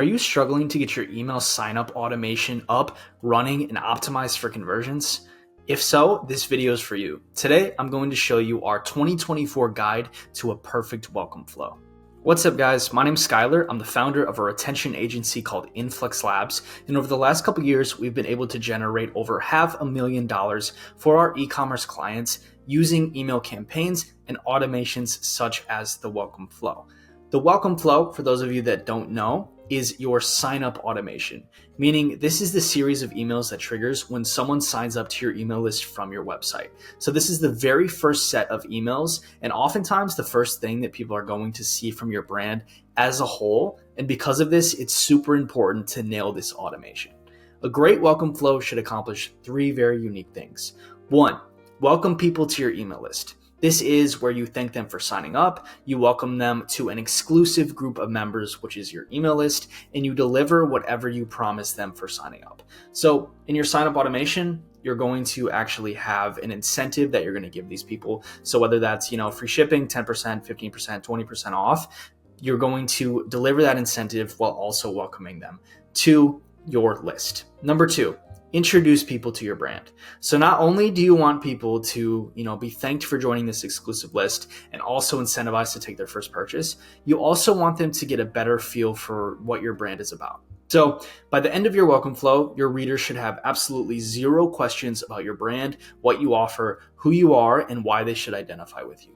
Are you struggling to get your email sign up automation up, running, and optimized for conversions? If so, this video is for you. Today, I'm going to show you our 2024 guide to a perfect welcome flow. What's up, guys? My name's Skylar. I'm the founder of a retention agency called Influx Labs. And over the last couple years, we've been able to generate over $500,000 for our e-commerce clients using email campaigns and automations such as the welcome flow. The welcome flow, for those of you that don't know, is your sign up automation, meaning this is the series of emails that triggers when someone signs up to your email list from your website. So this is the very first set of emails, and oftentimes the first thing that people are going to see from your brand as a whole. And because of this, it's super important to nail this automation. A great welcome flow should accomplish three very unique things. One, welcome people to your email list. This is where you thank them for signing up, you welcome them to an exclusive group of members, which is your email list, and you deliver whatever you promise them for signing up. So in your sign up automation, you're going to actually have an incentive that you're going to give these people. So whether that's, free shipping, 10%, 15%, 20% off, you're going to deliver that incentive while also welcoming them to your list. Number two, introduce people to your brand. So not only do you want people to, be thanked for joining this exclusive list and also incentivized to take their first purchase, you also want them to get a better feel for what your brand is about. So by the end of your welcome flow, your readers should have absolutely zero questions about your brand, what you offer, who you are, and why they should identify with you.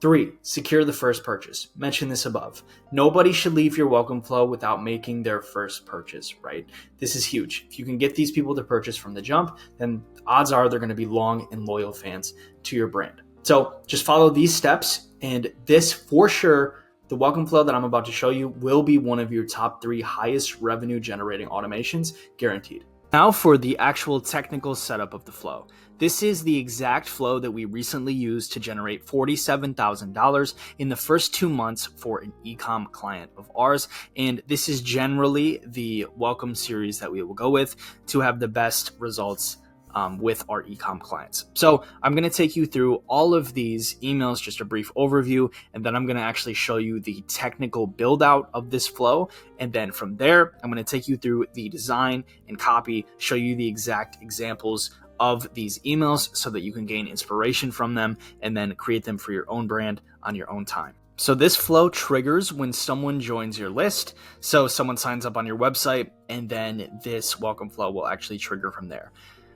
3, secure the first purchase. Mentioned this above. Nobody should leave your welcome flow without making their first purchase, right? This is huge. If you can get these people to purchase from the jump, then odds are they're going to be long and loyal fans to your brand. So just follow these steps, and this for sure, the welcome flow that I'm about to show you will be one of your top 3 highest revenue generating automations, guaranteed. Now for the actual technical setup of the flow. This is the exact flow that we recently used to generate $47,000 in the first 2 months for an e-com client of ours. And this is generally the welcome series that we will go with to have the best results with our e-com clients. So I'm going to take you through all of these emails, just a brief overview, and then I'm going to actually show you the technical build out of this flow. And then from there, I'm going to take you through the design and copy, show you the exact examples of these emails so that you can gain inspiration from them and then create them for your own brand on your own time. So this flow triggers when someone joins your list. So someone signs up on your website, and then this welcome flow will actually trigger from there.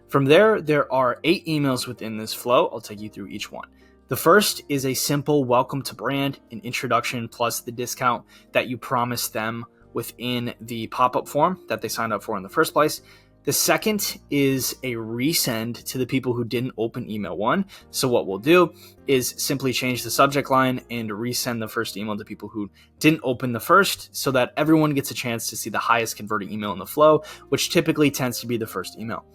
From there, there are 8 emails within this flow. I'll take you through each one. The first is a simple welcome to brand, an introduction plus the discount that you promised them within the pop-up form that they signed up for in the first place. The second is a resend to the people who didn't open email 1. So what we'll do is simply change the subject line and resend the first email to people who didn't open the first, so that everyone gets a chance to see the highest converting email in the flow, which typically tends to be the first email.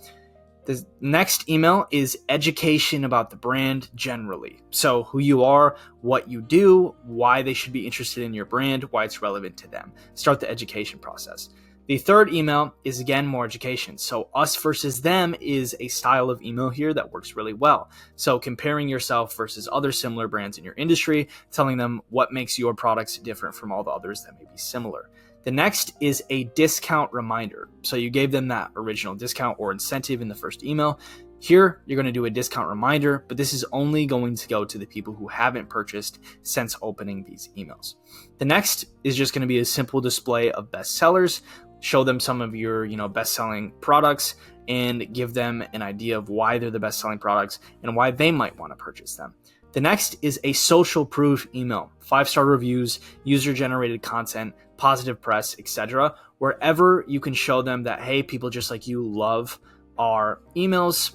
The next email is education about the brand generally. So who you are, what you do, why they should be interested in your brand, why it's relevant to them. Start the education process. The third email is again more education. So us versus them is a style of email here that works really well. So comparing yourself versus other similar brands in your industry, telling them what makes your products different from all the others that may be similar. The next is a discount reminder. So you gave them that original discount or incentive in the first email. Here, you're going to do a discount reminder, but this is only going to go to the people who haven't purchased since opening these emails. The next is just going to be a simple display of bestsellers. Show them some of your, best-selling products and give them an idea of why they're the best-selling products and why they might want to purchase them. The next is a social proof email, 5-star reviews, user-generated content, positive press, etc. Wherever you can show them that, hey, people just like you love our emails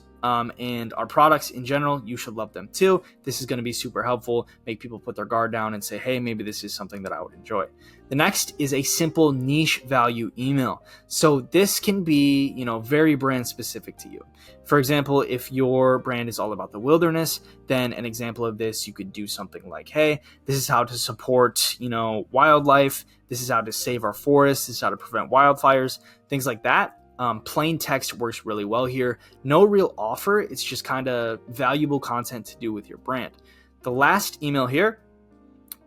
and our products in general, you should love them too. This is going to be super helpful, make people put their guard down and say, hey, maybe this is something that I would enjoy. The next is a simple niche value email. So this can be, very brand specific to you. For example, if your brand is all about the wilderness, then an example of this, you could do something like, hey, this is how to support, wildlife. This is how to save our forests. This is how to prevent wildfires, things like that. Plain text works really well here. No real offer. It's just kind of valuable content to do with your brand. The last email here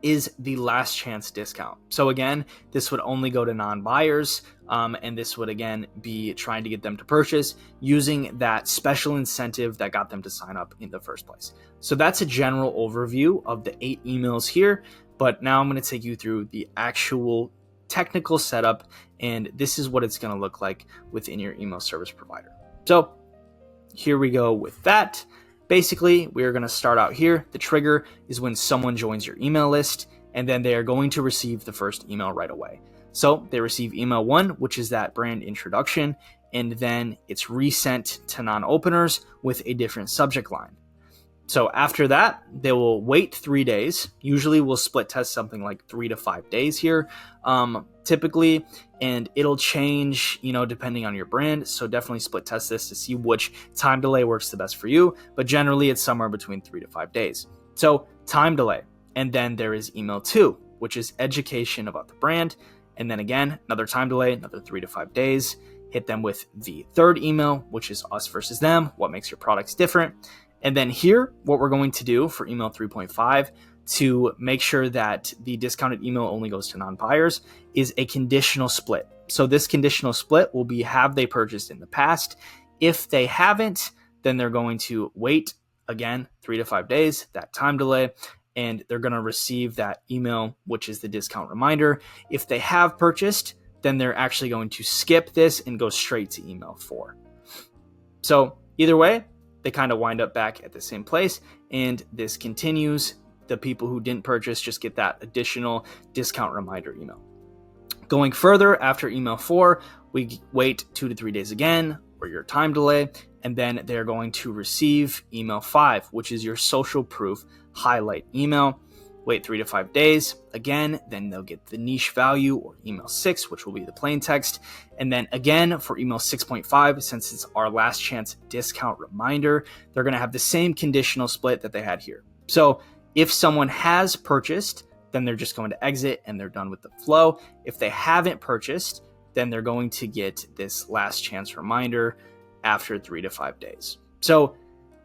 is the last chance discount. So again, this would only go to non-buyers, and this would again be trying to get them to purchase using that special incentive that got them to sign up in the first place. So that's a general overview of the 8 emails here, but now I'm going to take you through the actual technical setup, and this is what it's going to look like within your email service provider. So here we go with that. Basically, we are going to start out here. The trigger is when someone joins your email list, and then they are going to receive the first email right away. So they receive email 1, which is that brand introduction, and then it's resent to non-openers with a different subject line. So after that, they will wait 3 days. Usually we'll split test something like 3 to 5 days here, typically, and it'll change, depending on your brand. So definitely split test this to see which time delay works the best for you, but generally it's somewhere between 3 to 5 days. So time delay, and then there is email 2, which is education about the brand. And then again, another time delay, another 3 to 5 days. Hit them with the third email, which is us versus them, what makes your products different. And then here, what we're going to do for email 3.5 to make sure that the discounted email only goes to non-buyers is a conditional split. So this conditional split will be, have they purchased in the past? If they haven't, then they're going to wait, again, 3 to 5 days, that time delay, and they're going to receive that email, which is the discount reminder. If they have purchased, then they're actually going to skip this and go straight to email 4. So either way, they kind of wind up back at the same place, and this continues. The people who didn't purchase just get that additional discount reminder email. Going further, after email 4, we wait 2 to 3 days again, or your time delay, and then they're going to receive email 5, which is your social proof highlight email. Wait 3 to 5 days. Again, then they'll get the niche value, or email 6, which will be the plain text. And then again, for email 6.5, since it's our last chance discount reminder, they're going to have the same conditional split that they had here. So if someone has purchased, then they're just going to exit and they're done with the flow. If they haven't purchased, then they're going to get this last chance reminder after 3 to 5 days. So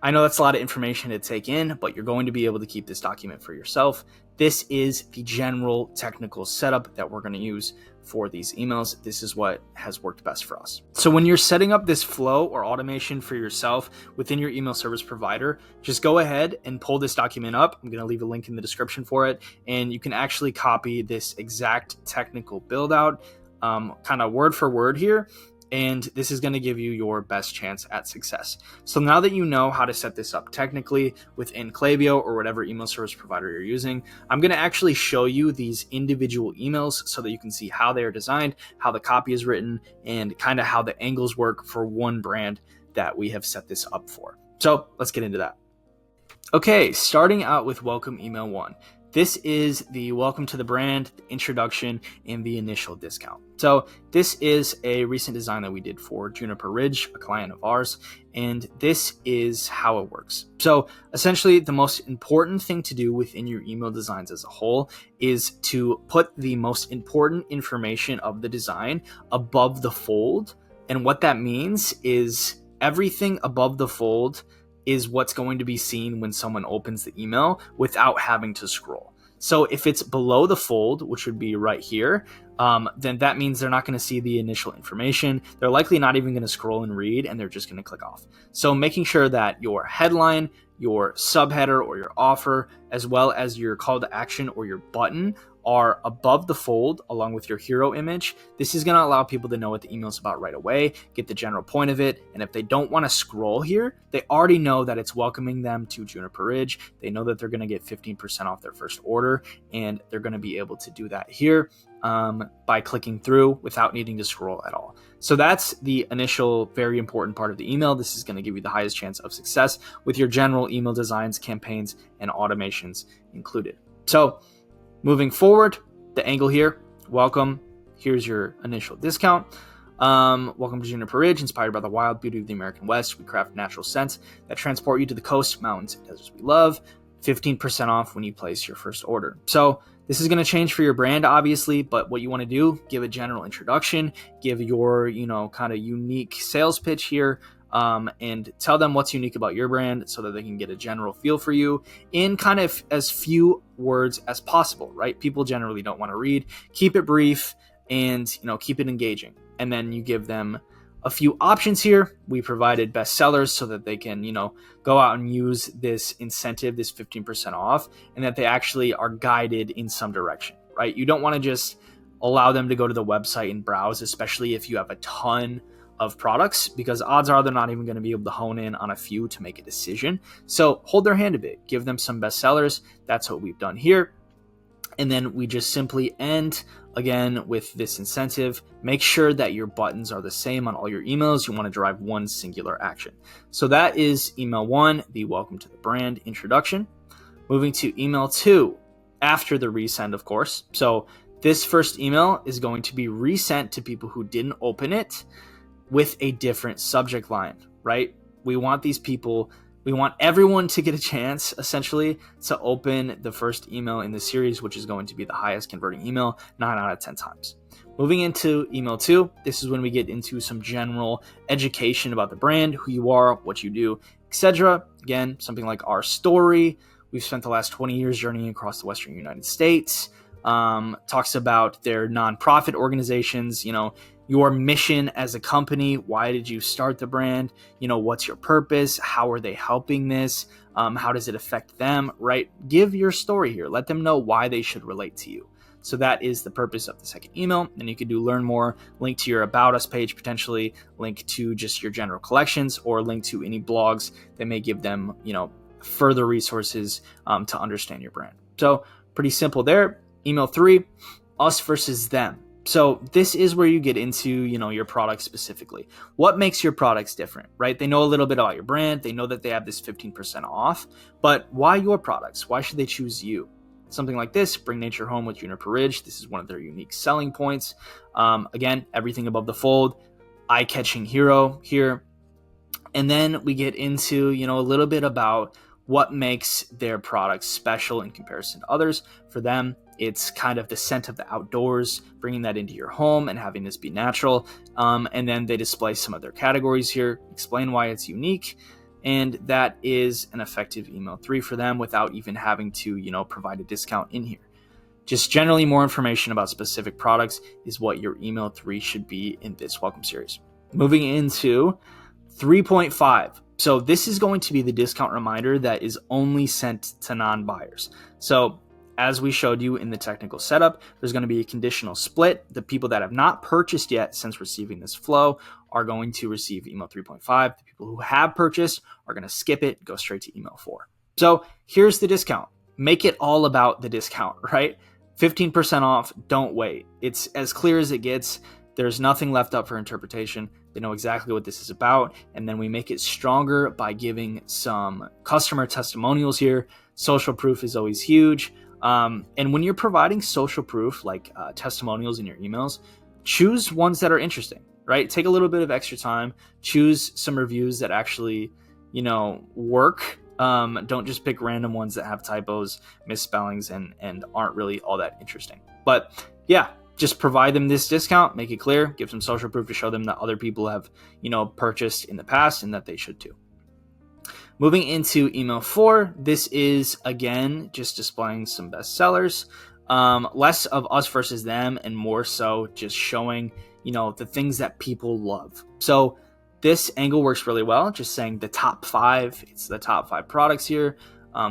I know that's a lot of information to take in, but you're going to be able to keep this document for yourself. This is the general technical setup that we're going to use for these emails. This is what has worked best for us. So when you're setting up this flow or automation for yourself within your email service provider, just go ahead and pull this document up. I'm going to leave a link in the description for it, and you can actually copy this exact technical build out, kind of word for word here. And this is going to give you your best chance at success. So now that you know how to set this up technically within Klaviyo or whatever email service provider you're using, I'm going to actually show you these individual emails so that you can see how they are designed, how the copy is written, and kind of how the angles work for one brand that we have set this up for. So let's get into that. Okay, starting out with welcome email 1. This is the welcome to the brand, the introduction, and the initial discount. So this is a recent design that we did for Juniper Ridge, a client of ours, and this is how it works. So essentially, the most important thing to do within your email designs as a whole is to put the most important information of the design above the fold. And what that means is everything above the fold is what's going to be seen when someone opens the email without having to scroll. So if it's below the fold, which would be right here, then that means they're not going to see the initial information. They're likely not even going to scroll and read, and they're just going to click off. So making sure that your headline, your subheader or your offer, as well as your call to action or your button are above the fold along with your hero image. This is going to allow people to know what the email is about right away, get the general point of it. And if they don't want to scroll here, they already know that it's welcoming them to Juniper Ridge. They know that they're going to get 15% off their first order, and they're going to be able to do that here by clicking through without needing to scroll at all. So that's the initial very important part of the email. This is going to give you the highest chance of success with your general email designs, campaigns, and automations included. So moving forward, the angle here, welcome. Here's your initial discount. Welcome to Juniper Ridge, inspired by the wild beauty of the American West. We craft natural scents that transport you to the coast, mountains, and deserts we love. 15% off when you place your first order. So this is going to change for your brand, obviously, but what you want to do, give a general introduction, give your, kind of unique sales pitch here, and tell them what's unique about your brand so that they can get a general feel for you in kind of as few words as possible, right? People generally don't want to read. Keep it brief and, keep it engaging. And then you give them a few options here. We provided bestsellers so that they can, go out and use this incentive, this 15% off, and that they actually are guided in some direction, right? You don't want to just allow them to go to the website and browse, especially if you have a ton of products, because odds are they're not even going to be able to hone in on a few to make a decision. So hold their hand a bit, give them some bestsellers. That's what we've done here. And then we just simply end again with this incentive. Make sure that your buttons are the same on all your emails. You want to drive one singular action. So that is email 1, the welcome to the brand introduction. Moving to email 2, after the resend, of course. So this first email is going to be resent to people who didn't open it with a different subject line, right? We want everyone to get a chance, essentially, to open the first email in the series, which is going to be the highest converting email 9 out of 10 times. Moving into email 2, this is when we get into some general education about the brand, who you are, what you do, etc. Again, something like our story. We've spent the last 20 years journeying across the Western United States. Talks about their nonprofit organizations, your mission as a company. Why did you start the brand? What's your purpose? How are they helping this? How does it affect them, right? Give your story here. Let them know why they should relate to you. So that is the purpose of the second email. Then you can do learn more, link to your About Us page, potentially link to just your general collections, or link to any blogs that may give them, further resources to understand your brand. So pretty simple there. Email 3, us versus them. So this is where you get into, your product specifically. What makes your products different, right? They know a little bit about your brand. They know that they have this 15% off, but why your products? Why should they choose you? Something like this, bring nature home with Juniper Ridge. This is one of their unique selling points. Again, everything above the fold, eye-catching hero here. And then we get into, a little bit about what makes their products special in comparison to others. For them, it's kind of the scent of the outdoors, bringing that into your home and having this be natural. And then they display some of their categories here, explain why it's unique. And that is an effective email 3 for them without even having to, provide a discount in here. Just generally more information about specific products is what your email 3 should be in this welcome series. Moving into 3.5. So this is going to be the discount reminder that is only sent to non-buyers. So as we showed you in the technical setup, there's going to be a conditional split. The people that have not purchased yet since receiving this flow are going to receive email 3.5. The people who have purchased are going to skip it, go straight to email 4. So here's the discount. Make it all about the discount, right? 15% off, don't wait. It's as clear as it gets. There's nothing left up for interpretation. They know exactly what this is about. And then we make it stronger by giving some customer testimonials here. Social proof is always huge. And when you're providing social proof, like testimonials in your emails, choose ones that are interesting, right? Take a little bit of extra time. Choose some reviews that actually, work. Don't just pick random ones that have typos, misspellings, and aren't really all that interesting. But yeah, just provide them this discount, make it clear, give some social proof to show them that other people have, purchased in the past and that they should too. Moving into email 4, this is, again, just displaying some bestsellers, less of us versus them and more so just showing, the things that people love. So this angle works really well, just saying the top 5, it's the top 5 products here.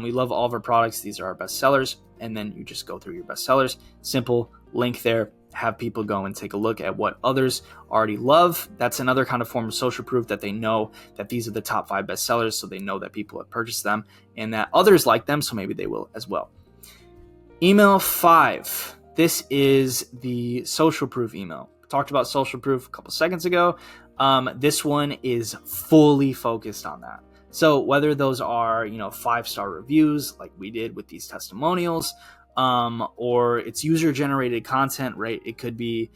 We love all of our products. These are our bestsellers. And then you just go through your bestsellers, simple link there, have people go and take a look at what others already love. That's another kind of form of social proof that they know that these are the top 5 bestsellers, so they know that people have purchased them and that others like them, so maybe they will as well. Email 5. This is the social proof email. We talked about social proof a couple seconds ago. This one is fully focused on that. So whether those are, 5-star reviews like we did with these testimonials, or it's user-generated content, right? It could be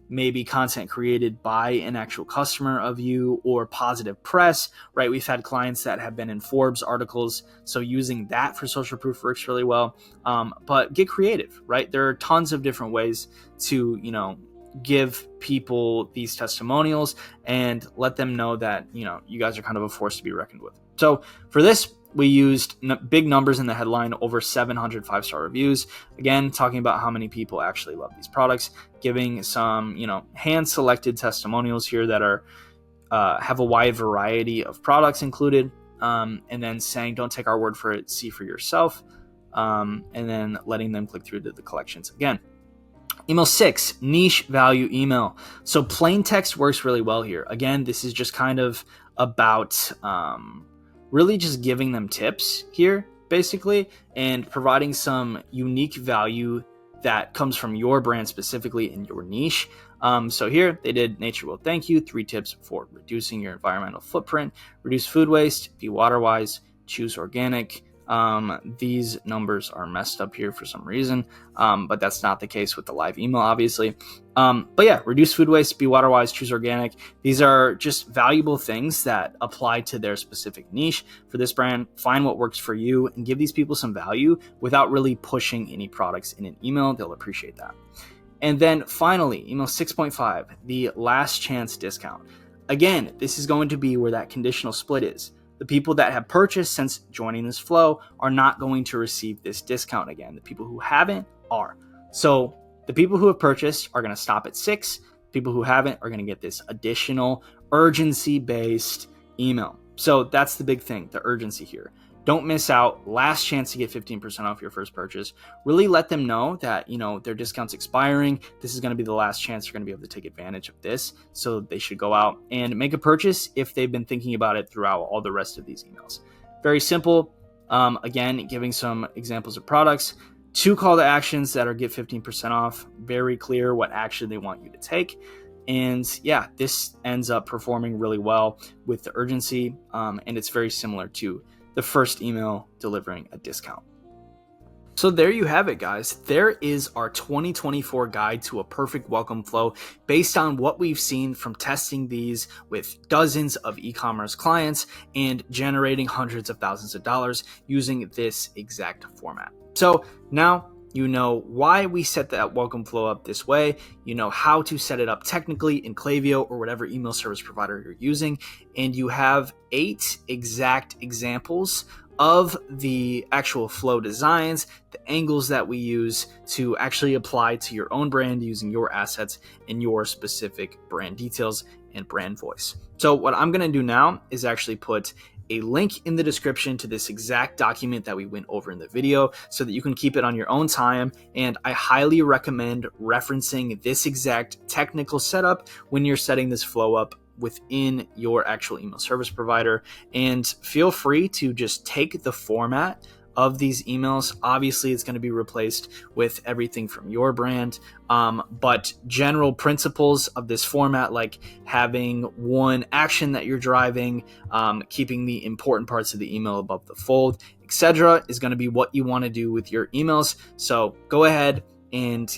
maybe content created by an actual customer of you, or positive press, right? We've had clients that have been in Forbes articles, so using that for social proof works really well. But get creative, right? There are tons of different ways to, give people these testimonials and let them know that, you guys are kind of a force to be reckoned with. So for this, we used big numbers in the headline, over 700 5-star reviews. Again, talking about how many people actually love these products, giving some, hand-selected testimonials here that are have a wide variety of products included, and then saying, don't take our word for it, see for yourself, and then letting them click through to the collections again. Email 6, niche value email. So plain text works really well here. Again, this is just kind of about really just giving them tips here, basically, and providing some unique value that comes from your brand specifically in your niche. So here they did nature will thank you, 3 tips for reducing your environmental footprint, reduce food waste, be water wise, choose organic. These numbers are messed up here for some reason, but that's not the case with the live email, obviously. But yeah, reduce food waste, be water wise, choose organic. These are just valuable things that apply to their specific niche for this brand. Find what works for you and give these people some value without really pushing any products in an email. They'll appreciate that. And then finally, email 6.5, the last chance discount. Again, this is going to be where that conditional split is. The people that have purchased since joining this flow are not going to receive this discount again. The people who haven't are. So the people who have purchased are going to stop at 6. People who haven't are going to get this additional urgency-based email. So that's the big thing, the urgency here. Don't miss out. Last chance to get 15% off your first purchase. Really let them know that, their discount's expiring. This is going to be the last chance you're going to be able to take advantage of this. So they should go out and make a purchase if they've been thinking about it throughout all the rest of these emails. Very simple. Again, giving some examples of products. 2 call to actions that are get 15% off. Very clear what action they want you to take. And yeah, this ends up performing really well with the urgency. And it's very similar to the first email delivering a discount. So there you have it, guys. There is our 2024 guide to a perfect welcome flow based on what we've seen from testing these with dozens of e-commerce clients and generating hundreds of thousands of dollars using this exact format. So now you know why we set that welcome flow up this way. You know how to set it up technically in Klaviyo or whatever email service provider you're using. And you have 8 exact examples of the actual flow designs, the angles that we use to actually apply to your own brand using your assets and your specific brand details and brand voice. So what I'm going to do now is actually put a link in the description to this exact document that we went over in the video so that you can keep it on your own time. And I highly recommend referencing this exact technical setup when you're setting this flow up within your actual email service provider. And feel free to just take the format of these emails. Obviously, it's going to be replaced with everything from your brand. But general principles of this format, like having one action that you're driving, keeping the important parts of the email above the fold, etc., is going to be what you want to do with your emails. So go ahead and,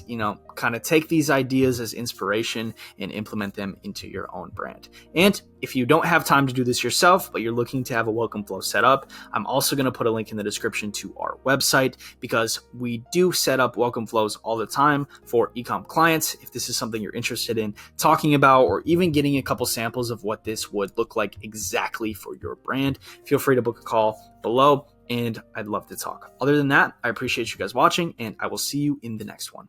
kind of take these ideas as inspiration and implement them into your own brand. And if you don't have time to do this yourself, but you're looking to have a welcome flow set up, I'm also going to put a link in the description to our website because we do set up welcome flows all the time for e-com clients. If this is something you're interested in talking about or even getting a couple samples of what this would look like exactly for your brand, feel free to book a call below and I'd love to talk. Other than that, I appreciate you guys watching and I will see you in the next one.